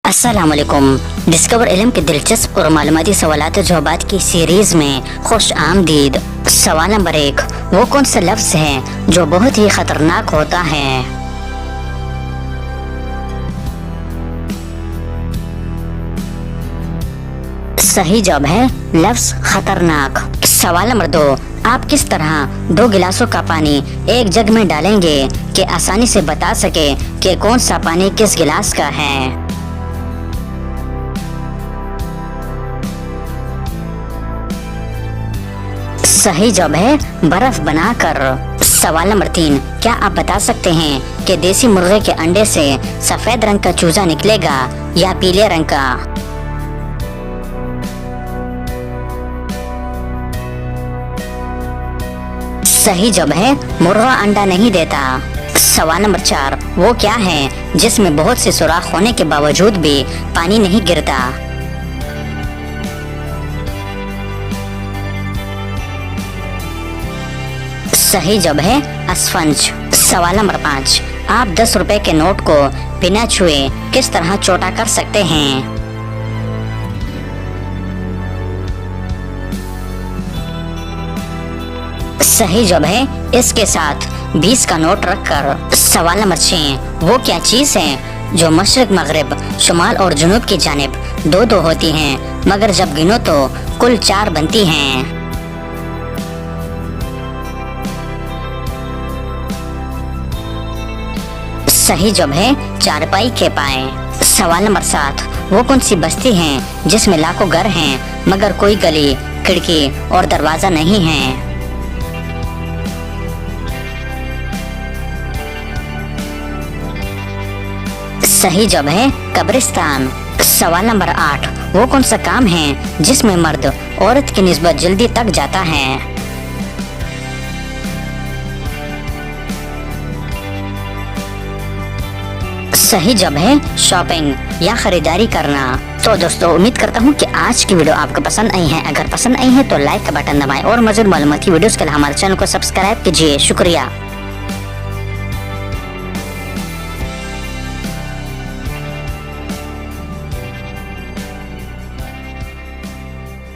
अस्सलामुअलैकुम। डिस्कवर इल्म के दिलचस्प और मालूमाती सवालात जवाबात की सीरीज में खुश आमदीद। सवाल नंबर 1, वो कौन सा लफ्ज़ है जो बहुत ही खतरनाक होता है? सही जवाब है लफ्ज़ खतरनाक। सवाल नंबर 2, आप किस तरह 2 गिलासों का पानी एक जग में डालेंगे कि आसानी से बता सके कि कौन सा पानी किस गिलास का है? सही जवाब है बर्फ बनाकर। सवाल नंबर 3, क्या आप बता सकते हैं कि देसी मुर्गे के अंडे से सफेद रंग का चूजा निकलेगा या पीले रंग का? सही जवाब है मुर्गा अंडा नहीं देता। सवाल नंबर 4, वो क्या है जिसमें बहुत से सुराख होने के बावजूद भी पानी नहीं गिरता? सही जवाब है स्पंज। सवाल नंबर 5, आप 10 रुपए के नोट को बिना छुए किस तरह छोटा कर सकते हैं? सही जवाब है इसके साथ 20 का नोट रखकर। सवाल नंबर 6, वो क्या चीज़ है जो मशरिक मगरिब शुमाल और जुनूब की जानिब 2-2 होती हैं मगर जब गिनो तो कुल 4 बनती हैं? सही जवाब है चारपाई के पाए। सवाल नंबर 7, वो कौन सी बस्ती है जिसमें लाखों घर हैं मगर कोई गली, खिड़की और दरवाजा नहीं है? सही जवाब है कब्रिस्तान। सवाल नंबर 8, वो कौन सा काम है जिसमें मर्द औरत की निस्बत जल्दी तक जाता है? सही जवाब है शॉपिंग या खरीदारी करना। तो दोस्तों, उम्मीद करता हूँ कि आज की वीडियो आपको पसंद आई है। अगर पसंद आई है तो लाइक का बटन दबाएं और मज़ीद मालूमाती वीडियोस के लिए हमारे चैनल को सब्सक्राइब कीजिए। शुक्रिया।